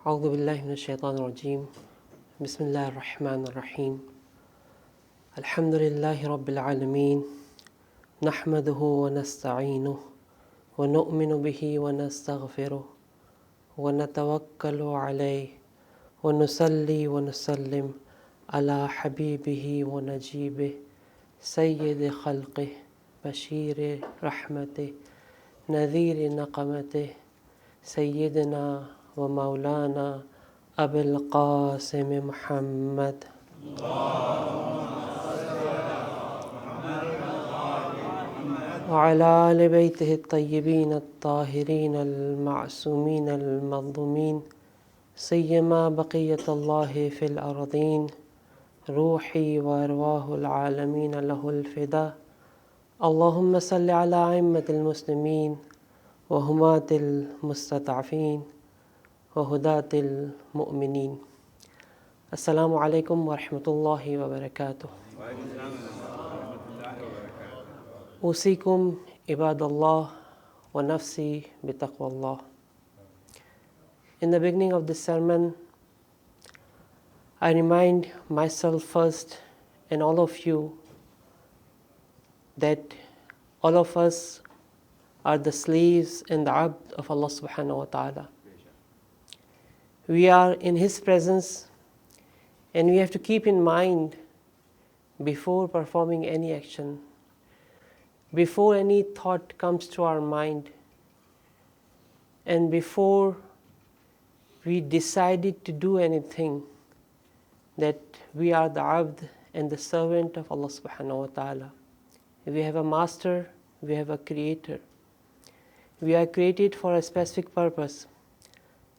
أعوذ بالله من الشيطان الرجيم بسم الله الرحمن الرحيم الحمد لله رب العالمين نحمده ونستعينه ونؤمن به ونستغفره ونتوكل عليه ونصلي ونسلم على حبيبه ونجيبه سيد خلقه بشير رحمته نذير نقمته سيدنا ومولانا أبي القاسم محمد وعلى آل بيته الطيبين الطاهرين المعصومين المظلومين سيما بقية الله في الأرضين روحي وأرواح العالمين له الفداء اللهم صل على أئمة المسلمين وهماة المستضعفين وهداة المؤمنين. السلام عليكم ورحمة الله وبركاته. أوصيكم عباد الله ونفسي بتقوى الله. In the beginning of this sermon, I remind myself first and all of you that all of us are the slaves and the abd of Allah subhanahu wa ta'ala. We are in His presence and we have to keep in mind before performing any action, before any thought comes to our mind, and before we decided to do anything, that we are the abd and the servant of Allah subhanahu wa ta'ala. We have a master, we have a creator. We are created for a specific purpose.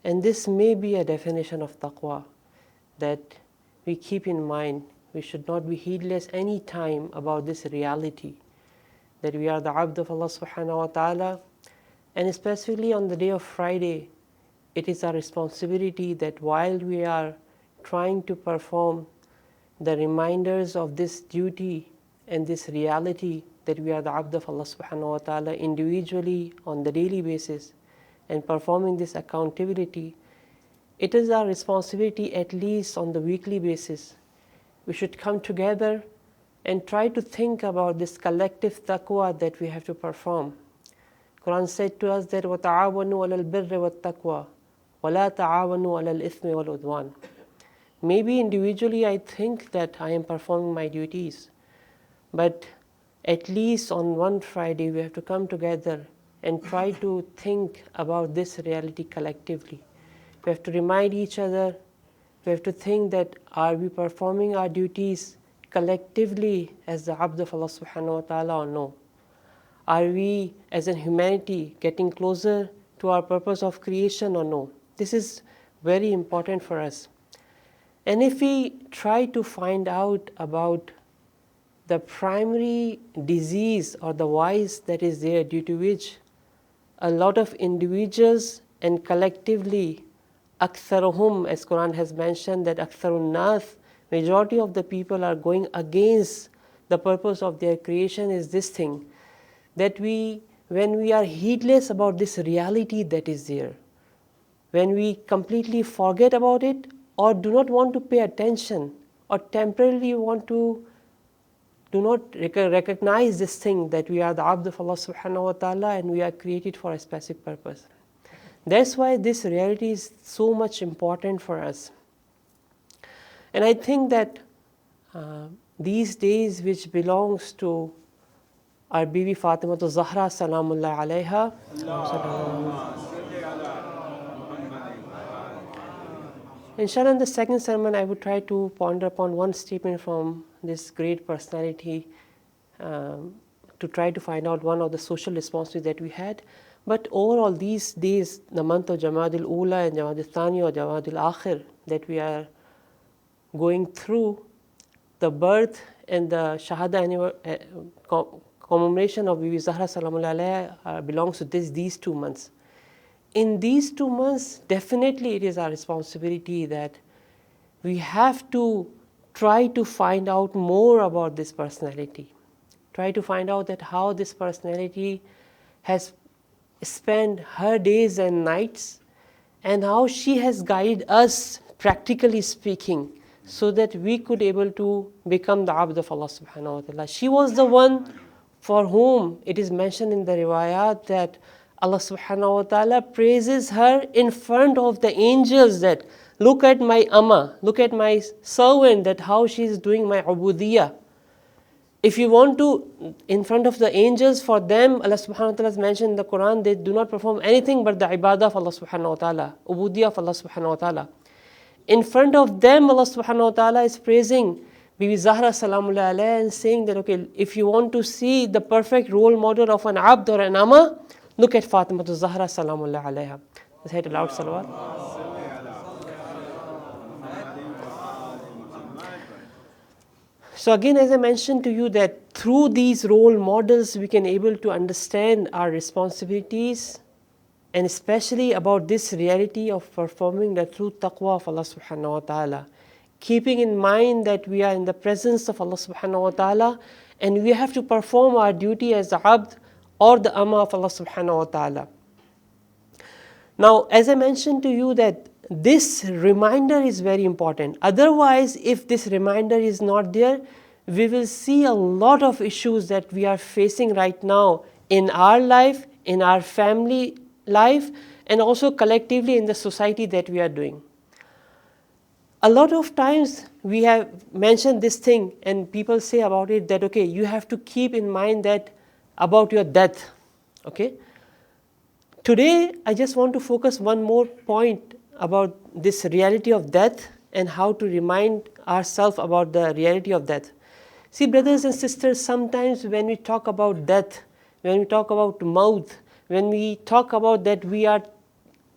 And this may be a definition of taqwa, that we keep in mind. We should not be heedless any time about this reality, that we are the abd of Allah subhanahu wa ta'ala. And specifically on the day of Friday, it is our responsibility that while we are trying to perform the reminders of this duty and this reality that we are the abd of Allah subhanahu wa ta'ala individually on the daily basis, and performing this accountability, it is our responsibility at least on the weekly basis. We should come together and try to think about this collective taqwa that we have to perform. Quran said to us that وَتَعَاوَنُوا عَلَى الْبِرِّ وَالتَّقْوَى وَلَا تَعَاوَنُوا عَلَى الْإِثْمِ وَالْعُدْوَانِ. Maybe individually I think that I am performing my duties, but at least on one Friday we have to come together and try to think about this reality collectively. We have to remind each other, we have to think that are we performing our duties collectively as the abd of Allah subhanahu wa ta'ala or no? Are we as a humanity getting closer to our purpose of creation or no? This is very important for us. And if we try to find out about the primary disease or the vice that is there due to which a lot of individuals and collectively, aktharuhum, as Quran has mentioned, that aktharun nas, majority of the people are going against the purpose of their creation, is this thing, that when we are heedless about this reality that is there, when we completely forget about it or do not want to pay attention or temporarily do not recognize this thing that we are the abd of Allah subhanahu wa ta'ala and we are created for a specific purpose. That's why this reality is so much important for us. And I think that these days which belongs to our Bibi Fatima Zahra Salamullah alayha, inshallah in the second sermon I would try to ponder upon one statement from this great personality to try to find out one of the social responsibilities that we had. But overall these days, the month of Jumada al-Awwal and Jumada al-Thani or Jumada al-Akhir that we are going through, the birth and the Shahada commemoration of Bibi Zahra Salamullah alayha belongs to these 2 months. In these 2 months, definitely it is our responsibility that we have to try to find out more about this personality. Try to find out that how this personality has spent her days and nights and how she has guided us, practically speaking, so that we could able to become the abd of Allah subhanahu wa ta'ala. She was the one for whom it is mentioned in the riwayat that Allah subhanahu wa ta'ala praises her in front of the angels, that look at my amma, look at my servant, that how she is doing my ubudiyah. If you want to, in front of the angels, for them, Allah subhanahu wa ta'ala has mentioned in the Quran, they do not perform anything but the ibadah of Allah subhanahu wa ta'ala, ubudiyah of Allah subhanahu wa ta'ala. In front of them, Allah subhanahu wa ta'ala is praising Bibi Zahra salamullah alayha and saying that, okay, if you want to see the perfect role model of an abd or an amma, look at Fatima Zahra salamullah alayha. Let's say it aloud, salawat. So again, as I mentioned to you, that through these role models we can able to understand our responsibilities, and especially about this reality of performing the true taqwa of Allah subhanahu wa ta'ala, keeping in mind that we are in the presence of Allah subhanahu wa ta'ala and we have to perform our duty as the abd or the amma of Allah subhanahu wa ta'ala. Now, as I mentioned to you, that this reminder is very important. Otherwise, if this reminder is not there, we will see a lot of issues that we are facing right now in our life, in our family life, and also collectively in the society that we are doing. A lot of times we have mentioned this thing and people say about it that, okay, you have to keep in mind that about your death. Okay. Today, I just want to focus one more point about this reality of death and how to remind ourselves about the reality of death. See, brothers and sisters, sometimes when we talk about death, when we talk about maut, when we talk about that we are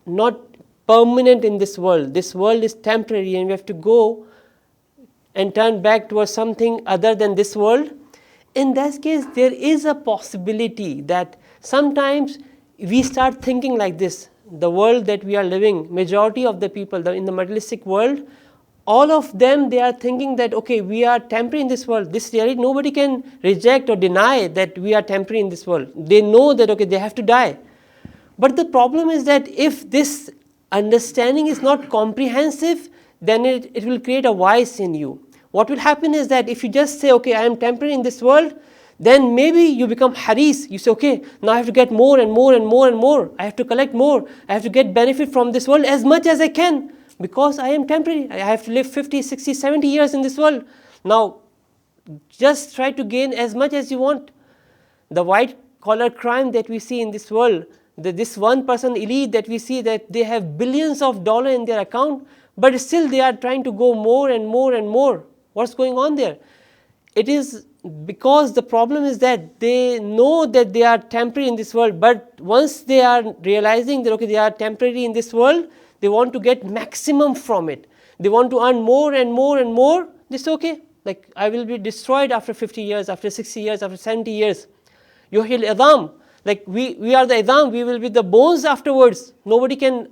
not permanent in this world is temporary and we have to go and turn back towards something other than this world, in that case, there is a possibility that sometimes we start thinking like this. The world that we are living, majority of the people in the materialistic world, all of them, they are thinking that, okay, we are temporary in this world. This reality, nobody can reject or deny that we are temporary in this world. They know that, okay, they have to die. But the problem is that if this understanding is not comprehensive, then it will create a vice in you. What will happen is that if you just say, okay, I am temporary in this world, then maybe you become haris. You say, okay, now I have to get more and more and more and more. I have to collect more. I have to get benefit from this world as much as I can because I am temporary. I have to live 50, 60, 70 years in this world. Now, just try to gain as much as you want. The white collar crime that we see in this world, this one person elite that we see that they have billions of dollars in their account, but still they are trying to go more and more and more. What's going on there? It is because the problem is that they know that they are temporary in this world, but once they are realizing that, okay, they are temporary in this world, they want to get maximum from it. They want to earn more and more and more. They say, okay, like I will be destroyed after 50 years, after 60 years, after 70 years. Yuhil idam, like we are the idam, we will be the bones afterwards. Nobody can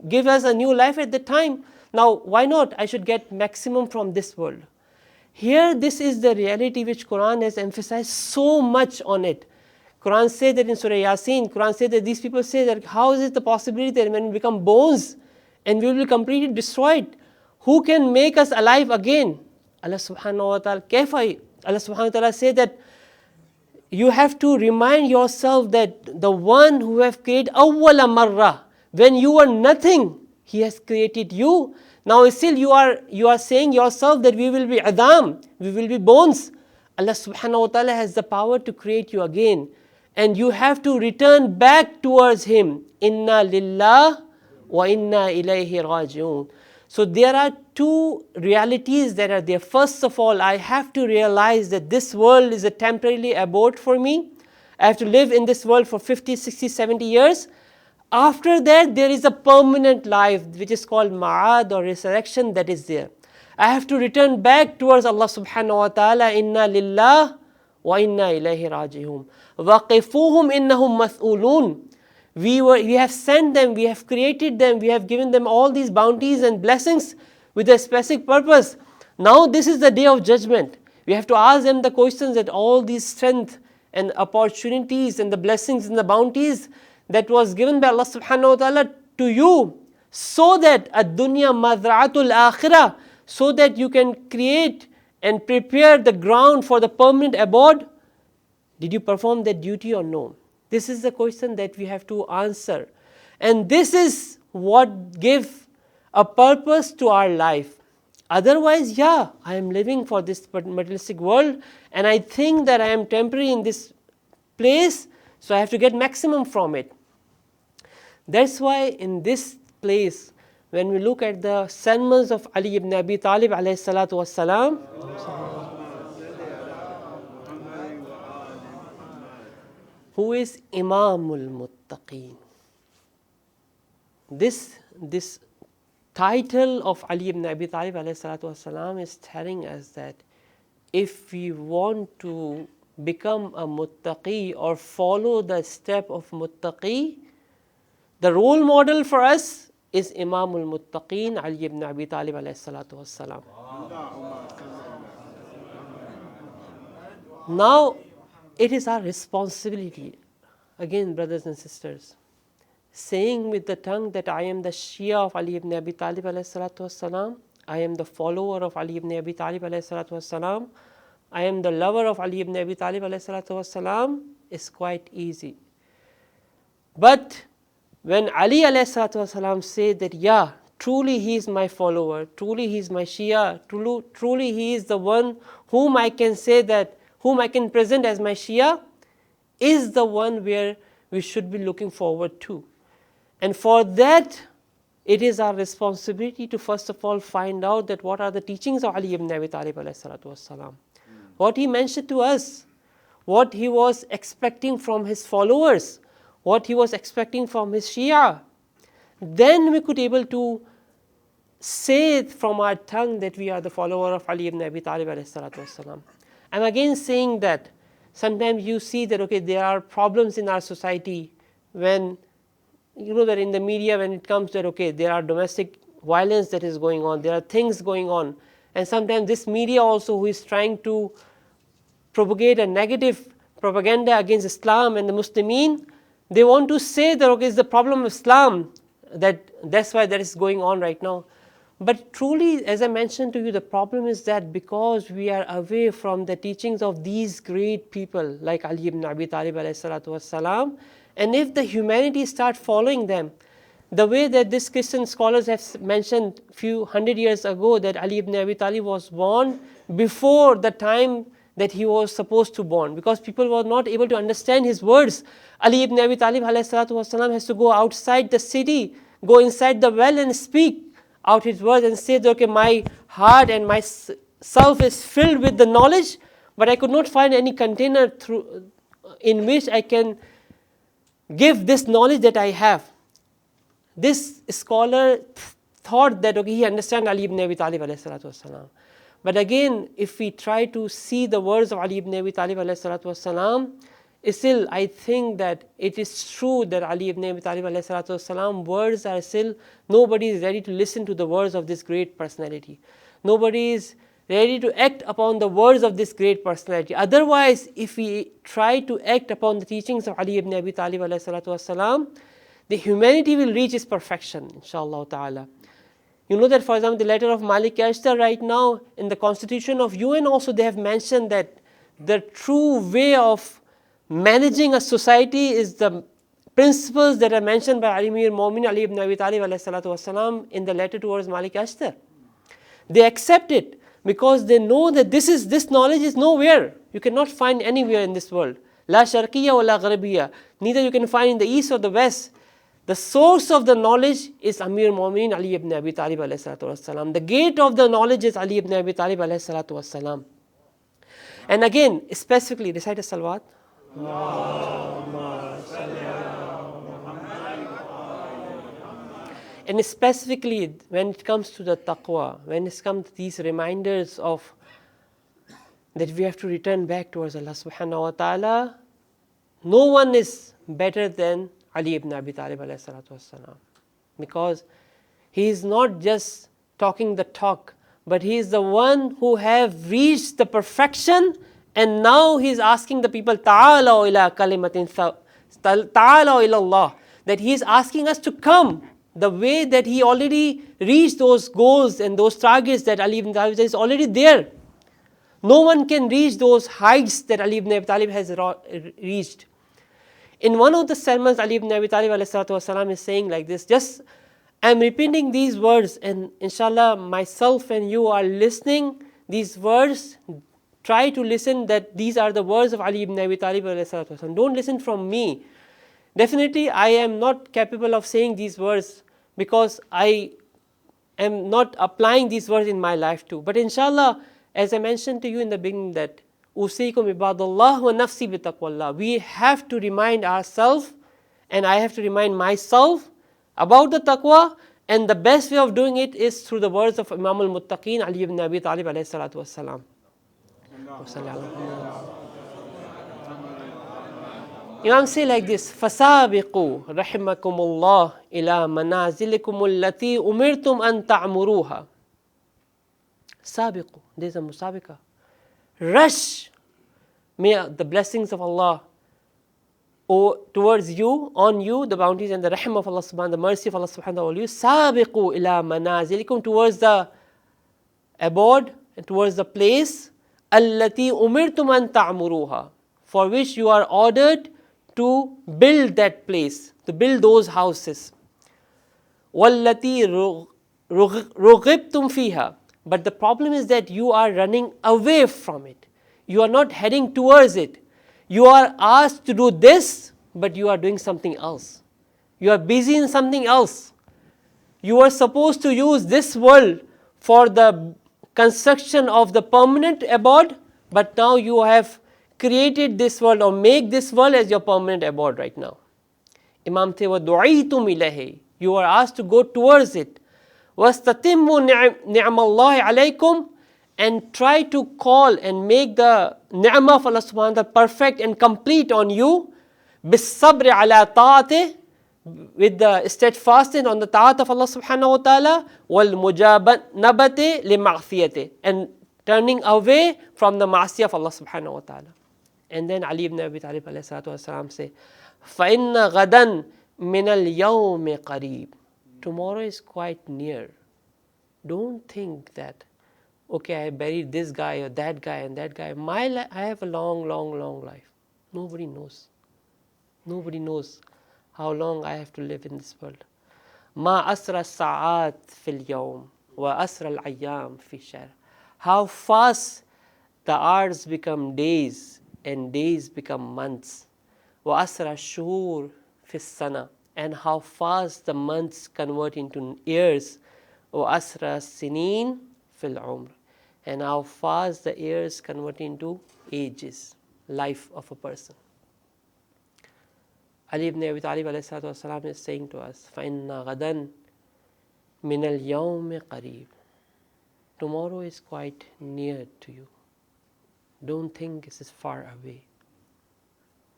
give us a new life at that time. Now, why not? I should get maximum from this world. Here, this is the reality which Quran has emphasized so much on it. Quran says that in Surah Yasin, Quran says that these people say that how is it the possibility that when we become bones and we will be completely destroyed, who can make us alive again? Allah subhanahu wa ta'ala, Allah subhanahu wa ta'ala says that you have to remind yourself that the one who have created al-Awwal marra, when you were nothing, he has created you. Now still you are saying yourself that we will be adam, we will be bones. Allah subhanahu wa ta'ala has the power to create you again. And you have to return back towards him. Inna lillah wa inna ilayhi raji'un. So there are two realities that are there. First of all, I have to realize that this world is a temporary abode for me. I have to live in this world for 50, 60, 70 years. After that, there is a permanent life which is called ma'ad or resurrection that is there. I have to return back towards Allah subhanahu wa ta'ala. Inna lillah wa inna ilayhi raji'un. Waqifuhum innahum mas'ulun. We have sent them, we have created them, we have given them all these bounties and blessings with a specific purpose. Now this is the day of judgment. We have to ask them the questions that all these strength and opportunities and the blessings and the bounties that was given by Allah subhanahu wa ta'ala to you. so that ad-dunya mazra'atul akhirah, so that you can create and prepare the ground for the permanent abode? Did you perform that duty or no? This is the question that we have to answer. And this is what gives a purpose to our life. Otherwise, yeah, I am living for this materialistic world and I think that I am temporary in this place, so I have to get maximum from it. That's why in this place, when we look at the sermons of Ali ibn Abi Talib alayhi salatu wassalam, who is Imamul Muttaqeen. This title of Ali ibn Abi Talib alayhi salatu wasalam is telling us that if we want to become a muttaqi or follow the step of muttaqi, the role model for us is Imamul Muttaqeen Ali ibn Abi Talib alayhi salatu wasalam. Now it is our responsibility, again brothers and sisters, saying with the tongue that I am the Shia of Ali ibn Abi Talib alayhi salatu wassalam, I am the follower of Ali ibn Abi Talib alayhi salatu wassalam, I am the lover of Ali ibn Abi Talib alayhi salatu wassalam, is quite easy. But when Ali alayhi salatu wassalam said that, yeah, truly he is my follower, truly he is my Shia, truly he is the one whom I can say that, whom I can present as my Shia, is the one where we should be looking forward to. And for that, it is our responsibility to first of all find out that what are the teachings of Ali ibn Abi Talib alayhi salatu wassalam. What he mentioned to us, what he was expecting from his followers, what he was expecting from his Shia. Then we could able to say from our tongue that we are the follower of Ali ibn Abi Talib alayhi salatu wassalam. I'm again saying that sometimes you see that, okay, there are problems in our society when, you know, that in the media when it comes that, okay, there are domestic violence that is going on, there are things going on. And sometimes this media also who is trying to propagate a negative propaganda against Islam and the Muslimin, they want to say that, okay, it's the problem of Islam, that's why that is going on right now. But truly, as I mentioned to you, the problem is that because we are away from the teachings of these great people like Ali ibn Abi Talib alayhi salatu wassalam, and if the humanity start following them, the way that these Christian scholars have mentioned few hundred years ago that Ali ibn Abi Talib was born before the time that he was supposed to born, because people were not able to understand his words. Ali ibn Abi Talib alayhi salatu wassalam has to go outside the city, go inside the well and speak out his words and say that, okay, my heart and my self is filled with the knowledge, but I could not find any container in which I can give this knowledge that I have. This scholar thought that, okay, he understands Ali ibn Abi Talib alayhi salatu wassalam. But again, if we try to see the words of Ali ibn Abi Talib alayhi salatu wassalam, still I think that it is true that Ali ibn Abi Talib alayhi salatu wassalam words are still, nobody is ready to listen to the words of this great personality. Nobody is ready to act upon the words of this great personality. Otherwise, if we try to act upon the teachings of Ali ibn Abi Talib alayhi salatu wassalam, the humanity will reach its perfection, inshallah ta'ala. You know that, for example, the letter of Malik Ashtar right now in the constitution of UN also they have mentioned that the true way of managing a society is the principles that are mentioned by Amir Mu'min Ali ibn Abi Talib alayhi salatu wasalam in the letter towards Malik Ashtar. They accept it because they know that this knowledge is nowhere. You cannot find anywhere in this world. La sharqiyya wa la gharbiyya. Neither you can find in the east or the west. The source of the knowledge is Amir Mu'min Ali ibn Abi Talib alayhi salatu wasalam. The gate of the knowledge is Ali ibn Abi Talib alayhi salatu wasalam. And again, specifically, recite a salawat. And specifically, when it comes to the taqwa, when it comes to these reminders of that we have to return back towards Allah subhanahu wa ta'ala, no one is better than Ali ibn Abi Talib alayhi salatu wassalam. Because he is not just talking the talk, but he is the one who have reached the perfection, and now he is asking the people, ta'ala ila kalimatin ta'ala ila Allah, that he is asking us to come. the way that he already reached those goals and those targets that Ali ibn Abi Talib is already there. No one can reach those heights that Ali ibn Abi Talib has reached. In one of the sermons, Ali ibn Abi Talib ﷺ is saying like this, just I'm repeating these words, and inshallah myself and you are listening these words. Try to listen that these are the words of Ali ibn Abi Talib ﷺ. Don't listen from me. Definitely I am not capable of saying these words because I am not applying these words in my life too. But inshallah, as I mentioned to you in the beginning, that Usikum ibadallah wa nafsi bi taqwallah. We have to remind ourselves, and I have to remind myself about the taqwa, and the best way of doing it is through the words of Imam al-Muttaqeen Ali ibn Abi Talib alayhi salatu wassalam. Imam say like this, فَسَابِقُوا رَحِمَكُمُ اللَّهِ إِلَى مَنَازِلِكُمُ الَّتِي أُمِرْتُمْ أَن تَعْمُرُوهَا. Sabiqu, there is a musabika. Rush, may the blessings of Allah towards you, on you, the bounties and the rahim of Allah subhanahu, the mercy of Allah subhanahu wa ta'ala. Sabiqu ila manazilikum, towards the abode, towards the place, allati umirtum an ta'muruha, for which you are ordered to build that place, to build those houses. Wallati rughibtum fiha. But the problem is that you are running away from it. You are not heading towards it. You are asked to do this, but you are doing something else. You are busy in something else. You are supposed to use this world for the construction of the permanent abode, but now you have created this world or make this world as your permanent abode right now. Imam says, وَدُعِيتُمْ إِلَيْهِ. You are asked to go towards it. وَاسْتَتِمُّوا نِعْمَ اللَّهِ عَلَيْكُمْ, and try to call and make the ni'mah of Allah subhanahu wa ta'ala perfect and complete on you. بِالصَّبْرِ عَلَى طَاعَتِهِ, with the steadfastness on the ta'at of Allah subhanahu wa ta'ala. وَالْمُجَابَنَبَةِ لِمَعْصِيَتِهِ, and turning away from the ma'asiyah of Allah subhanahu wa ta'ala. And then Ali ibn Abi Talib alayhi salatu wasalam say, فَإِنَّ غَدًا مِنَ الْيَوْمِ قَرِيبٍ. Tomorrow is quite near. Don't think that, okay, I buried this guy or that guy and that guy. I have a long life. Nobody knows. Nobody knows how long I have to live in this world. Ma asra sa'at fil yawm wa asra al-ayyam fi shahr. How fast the hours become days and days become months. Wa asra shuhur fi sana, and how fast the months convert into years. Wa asra sinin fil umr, and how fast the years convert into ages, life of a person. Ali ibn Abi Talib alayhi salatu wasalam is saying to us, فَإِنَّ غَدًا مِنَ الْيَوْمِ قَرِيبٍ. Tomorrow is quite near to you. Don't think this is far away.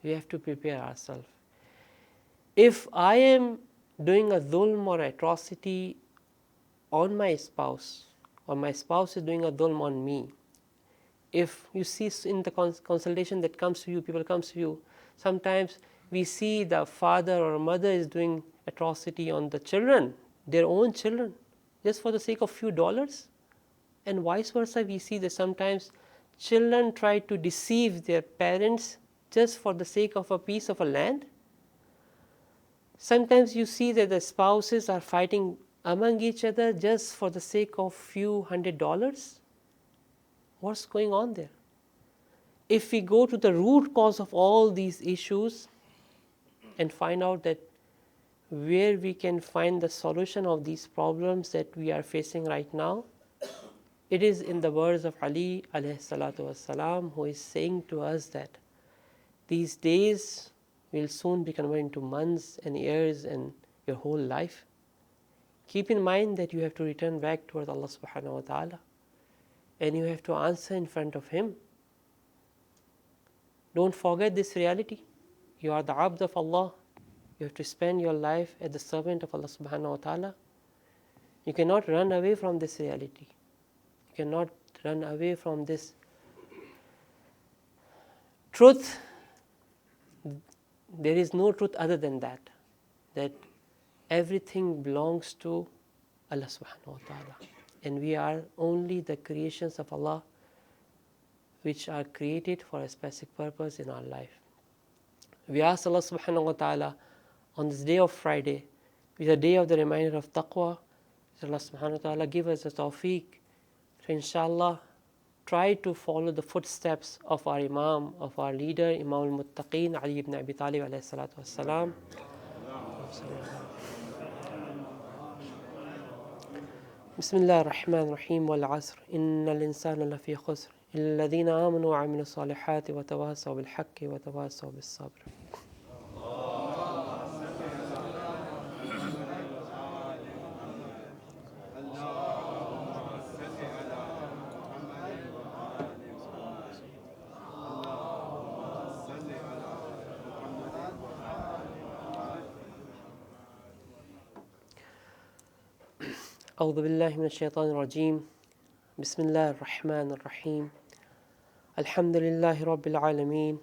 We have to prepare ourselves. If I am doing a dhulm or atrocity on my spouse, or my spouse is doing a dhulm on me, if you see in the consultation that comes to you, people comes to you, sometimes we see the father or mother is doing atrocity on the children, their own children, just for the sake of few dollars. And vice versa, we see that sometimes children try to deceive their parents just for the sake of a piece of a land. Sometimes you see that the spouses are fighting among each other just for the sake of few $100. What's going on there? If we go to the root cause of all these issues and find out that where we can find the solution of these problems that we are facing right now, it is in the words of Ali alayhi salatu wasalam, who is saying to us that these days will soon be converted into months and years and your whole life. Keep in mind that you have to return back towards Allah subhanahu wa ta'ala, and you have to answer in front of Him. Don't forget this reality. You are the abd of Allah. You have to spend your life as the servant of Allah subhanahu wa ta'ala. You cannot run away from this reality. You cannot run away from this truth. There is no truth other than that everything belongs to Allah subhanahu wa ta'ala. And we are only the creations of Allah which are created for a specific purpose in our life. We ask Allah subhanahu wa ta'ala on this day of Friday, which is a day of the reminder of taqwa, that Allah subhanahu wa ta'ala give us the tawfiq to inshallah try to follow the footsteps of our Imam, of our leader, Imam al-Muttaqeen, Ali ibn Abi Talib alayhi salatu wassalam. بسم الله الرحمن الرحيم والعصر إن الإنسان لفي خسر إلا الذين آمنوا وعملوا الصالحات وتواصوا بالحق وتواصوا بالصبر. أعوذ بالله من الشيطان الرجيم بسم الله الرحمن الرحيم الحمد لله رب العالمين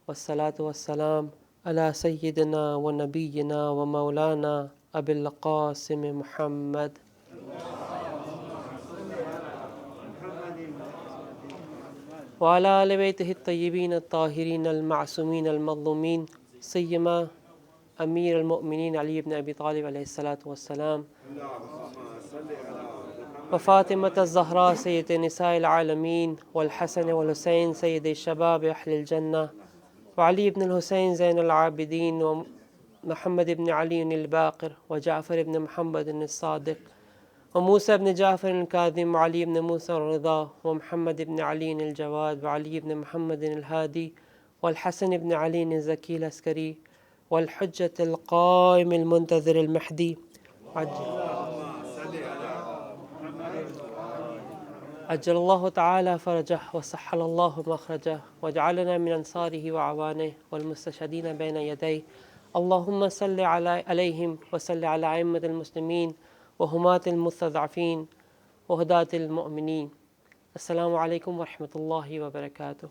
والصلاة والسلام على سيدنا ونبينا ومولانا أبي القاسم محمد وعلى آل بيته الطيبين الطاهرين المعصومين المظلومين سيما أمير المؤمنين علي بن أبي طالب عليه الصلاة والسلام وفاطمة الزهراء سيدة نساء العالمين والحسن والحسين سيد الشباب أهل الجنة وعلي بن الحسين زين العابدين ومحمد بن علي الباقر وجعفر بن محمد الصادق وموسى بن جعفر الكاظم وعلي بن موسى الرضا ومحمد بن علي الجواد وعلي بن محمد الهادي والحسن بن علي الزكي العسكري والحجة القائم المنتظر المهدي أجل الله تعالى فرجه وسحل الله مخرجه واجعلنا من أنصاره وعوانه والمستشهدين بين يديه اللهم صل عليهم وصل على أئمة المسلمين وهماة المستضعفين وهداة المؤمنين. السلام عليكم ورحمة الله وبركاته.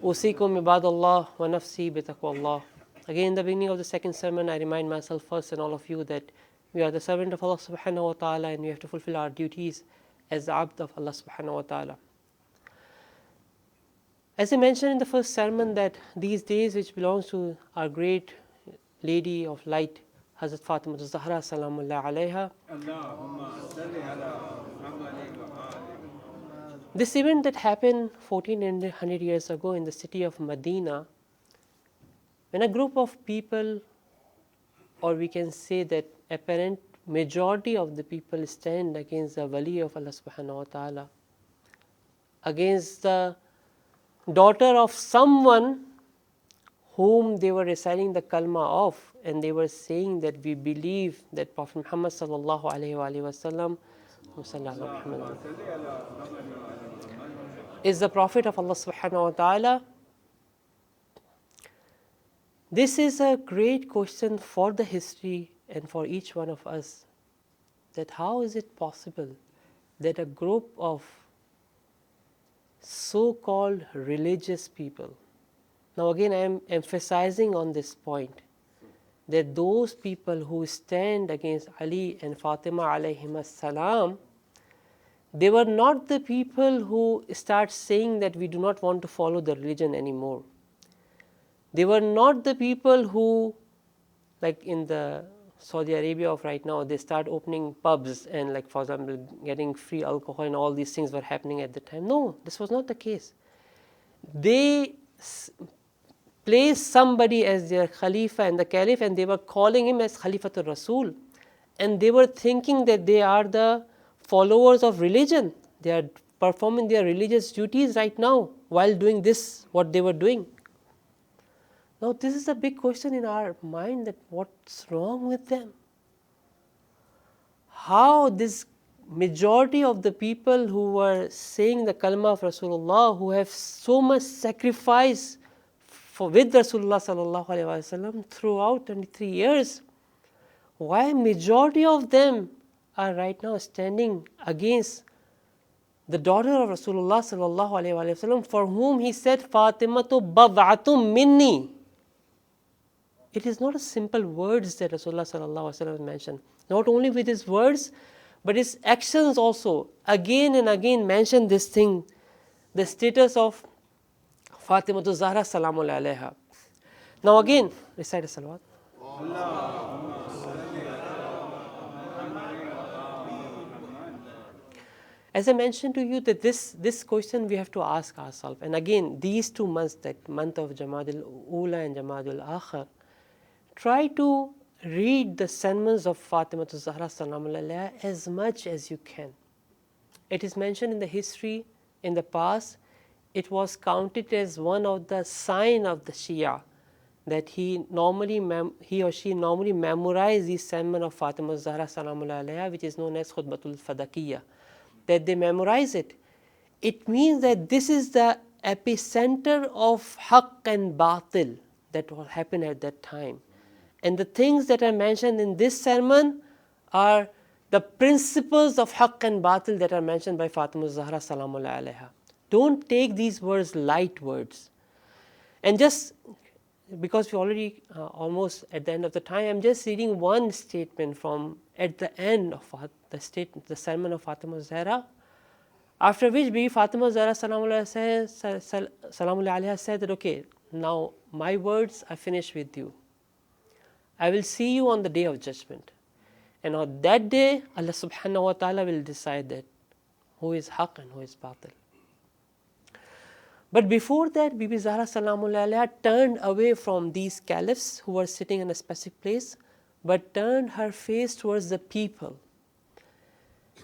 أوصيكم عباد الله ونفسي بتقوى الله. Again, in the beginning of the second sermon, I remind myself first and all of you that we are the servant of Allah subhanahu wa ta'ala and we have to fulfill our duties as the abd of Allah subhanahu wa ta'ala. As I mentioned in the first sermon that these days which belongs to our great lady of light, Hazrat Fatima al-Zahra salamullah alayha. This event that happened 1400 years ago in the city of Medina, when a group of people, or we can say that apparent majority of the people stand against the wali of Allah subhanahu wa ta'ala, against the daughter of someone whom they were reciting the kalma of, and they were saying that we believe that Prophet Muhammad sallallahu alayhi wa sallam is the Prophet of Allah subhanahu wa ta'ala. This is a great question for the history and for each one of us, that how is it possible that a group of so-called religious people, now again I am emphasizing on this point, that those people who stand against Ali and Fatima alayhim as-salam, they were not the people who start saying that we do not want to follow the religion anymore. They were not the people who, like in the Saudi Arabia of right now, they start opening pubs and, like for example, getting free alcohol and all these things were happening at the time. No, this was not the case. They placed somebody as their Khalifa and the Caliph, and they were calling him as Khalifatul Rasul. And they were thinking that they are the followers of religion. They are performing their religious duties right now while doing this, what they were doing. Now this is a big question in our mind, that what's wrong with them? How this majority of the people who were saying the kalma of Rasulullah, who have so much sacrifice with Rasulullah sallallahu alaihi wasallam throughout 23 years, why majority of them are right now standing against the daughter of Rasulullah sallallahu alaihi wasallam, for whom he said, Fatimatu bad'atum minni. it is not a simple words that Rasulullah sallallahu alaihi wasallam mentioned. Not only with his words, but his actions also. Again and again mention this thing, the status of Fatimatu Zahra salamun alayha. Now again, recite a salawat. As I mentioned to you that this question we have to ask ourselves. And again, these 2 months, that month of Jumada al-Ula and Jumada al-Akhir, try to read the sermons of Fatima Zahra Salamun Alayha as much as you can. It is mentioned in the history in the past, it was counted as one of the sign of the Shia that he or she normally memorize the sermon of Fatima Zahra Salamun Alayha, which is known as Khutbatul Fadakiyya, that they memorize it. It means that this is the epicenter of haqq and batil that will happen at that time. And the things that are mentioned in this sermon are the principles of haqq and batil that are mentioned by Fatima Zahra Salamullah Alaiha. Don't take these words light words. And just because we're already almost at the end of the time, I'm just reading one statement from at the end of the sermon of Fatima Zahra, after which Bibi Fatima Zahra Salamullah Alaiha said that, okay, now my words are finished with you. I will see you on the day of judgment. And on that day, Allah subhanahu wa ta'ala will decide that who is haqq and who is batil. But before that, Bibi Zahra Salamullah Alaiha turned away from these caliphs who were sitting in a specific place, but turned her face towards the people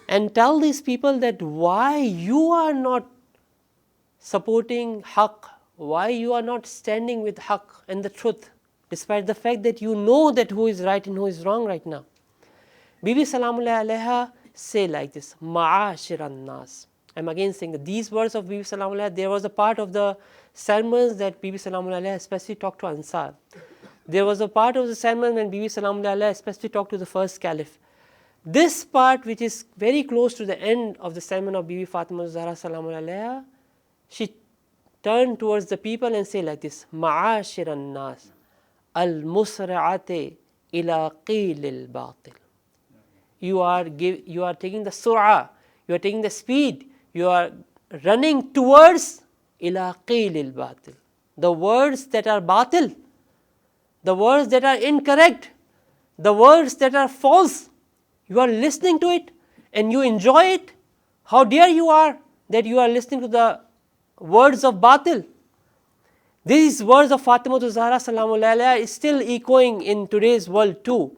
and tell these people that why you are not supporting haqq, why you are not standing with haqq and the truth, despite the fact that you know that who is right and who is wrong right now. Bibi Salamullah Alaiha say like this, Ma'ashiran nas. I'm again saying that these words of Bibi Salamullah, there was a part of the sermons that Bibi Salamullah Alaiha especially talked to Ansar. There was a part of the sermon when Bibi Salamullah Alaiha especially talked to the first caliph. This part, which is very close to the end of the sermon of Bibi Fatima Zahra Salamullah Alaiha, she turned towards the people and say like this, Ma'ashiran nas, al-musra'ate ila qil al-batil. You are taking the sur'a, you are taking the speed, you are running towards ila qil al-batil. The words that are batil, the words that are incorrect, the words that are false, you are listening to it and you enjoy it. How dare you are that you are listening to the words of batil. These words of Fatima Zahra Salamullah Alaiha is still echoing in today's world too.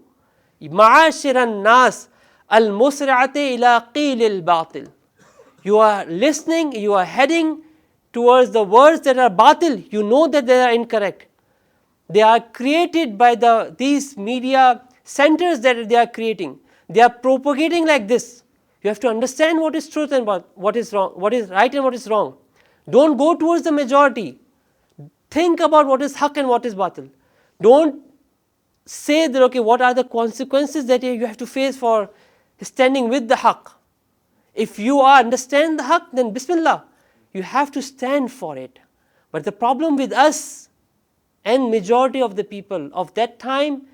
Ma'ashiran nas al-musra'ate ila qil al-batil. You are listening, you are heading towards the words that are batil. You know that they are incorrect. They are created by these media centers that they are creating. They are propagating like this. You have to understand what is truth and what is wrong, what is right and what is wrong. Don't go towards the majority. Think about what is haqq and what is batil. Don't say that, okay, what are the consequences that you have to face for standing with the haqq. If you understand the haqq, then bismillah, you have to stand for it. But the problem with us and majority of the people of that time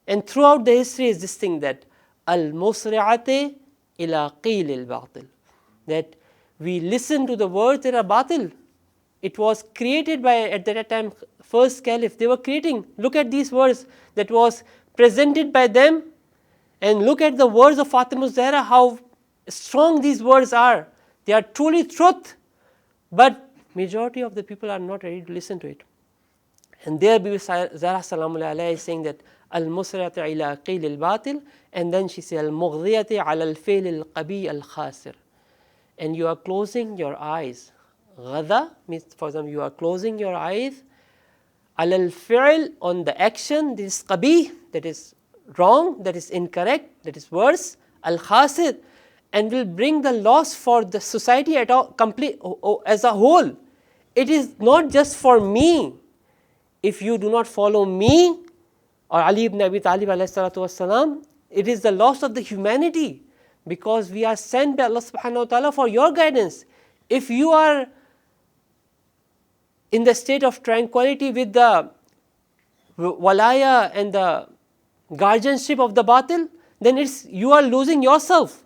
and throughout the history is this thing that al-musri'ate ila qil al-batil, that we listen to the words that are batil. It was created by, at that time, first caliph. They were creating, look at these words that was presented by them, and look at the words of Fatima Zahra, how strong these words are. They are truly truth, but majority of the people are not ready to listen to it. And there Bibi Zahra Salamullah Alaiha is saying that al-musriyati ila qil al-batil, and then she says al-mughdiyati ala al-fail al-qabi al-khasir. And you are closing your eyes. Ghada means, for example, you are closing your eyes ala al-fi'l, on the action, this qabi, that is wrong, that is incorrect, that is worse, al-khasir, and will bring the loss for the society at all, complete as a whole. It is not just for me. If you do not follow me or Ali ibn Abi Talib alayhi salatu wassalam, it is the loss of the humanity, because we are sent by Allah subhanahu wa ta'ala for your guidance. If you are in the state of tranquility with the walaya and the guardianship of the batil, then you are losing yourself.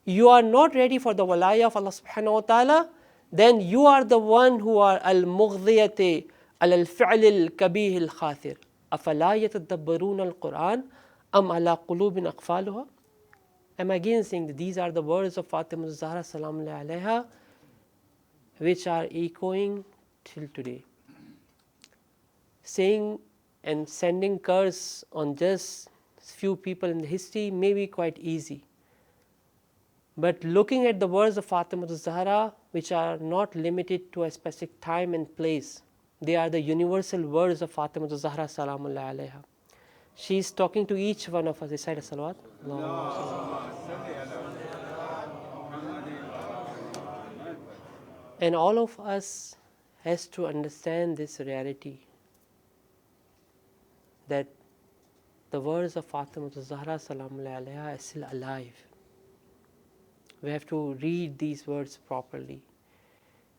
You are not ready for the walaya of Allah subhanahu wa ta'ala, then you are the one who are al-mughdiyati al-fi'l al-kabih al-khathir. أَفَلَا يَتَدَبَّرُونَ الْقُرْآنَ أَمْ عَلَى قُلُوبٍ أَقْفَالُهَا. I'm again saying that these are the words of Fatima Zahra salamullahi alayha, which are echoing till today. Saying and sending curse on just few people in the history may be quite easy. But looking at the words of Fatima Zahra, which are not limited to a specific time and place, they are the universal words of Fatima Zahra salamullahi alayha. She is talking to each one of us. Recite a salawat. And all of us has to understand this reality, that the words of Fatima Zahra salamullahi alayha is still alive. We have to read these words properly.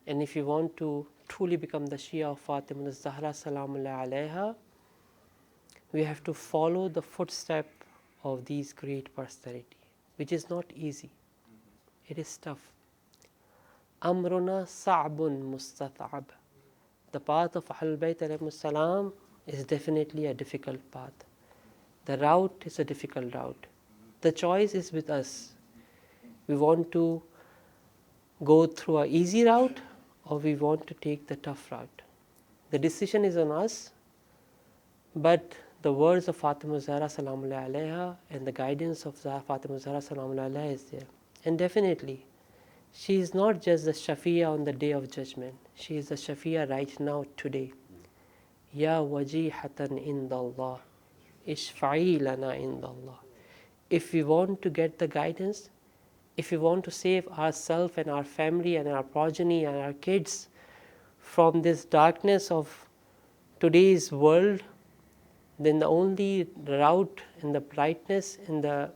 And if you want to truly become the Shia of Fatima Zahra salamullahi alayha, we have to follow the footstep of these great personality, which is not easy. It is tough. Amruna sa'bun mustata'ab. The path of Ahlul Bayt alayhimus salam is definitely a difficult path. The route is a difficult route. The choice is with us. We want to go through an easy route or we want to take the tough route. The decision is on us, but the words of Fatima Zahra salamullahi alayha and the guidance of Fatima Zahra salamullahi alayha is there. And definitely, she is not just the Shafi'a on the day of judgment. She is the Shafi'a right now, today. Ya wajihatan indallah, ishfa'i lana indallah. If we want to get the guidance, if we want to save ourselves and our family and our progeny and our kids from this darkness of today's world, then the only route and the brightness and the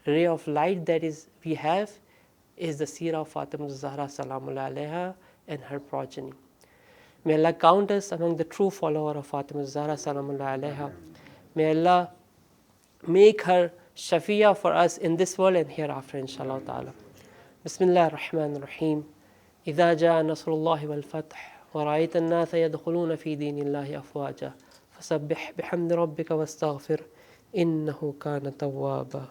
ray of light that we have is the seerah of Fatima Zahra salamullahi alayha and her progeny. May Allah count us among the true follower of Fatima Zahra salamullahi alayha. May Allah make her shafiya for us in this world and hereafter, inshallah ta'ala. Bismillah ar-Rahman ar-Rahim. إذا جاء نصر الله والفتح ورأيت الناس يدخلون في دين الله أفواجا فسبح بحمد ربك واستغفر إنه كان توابا.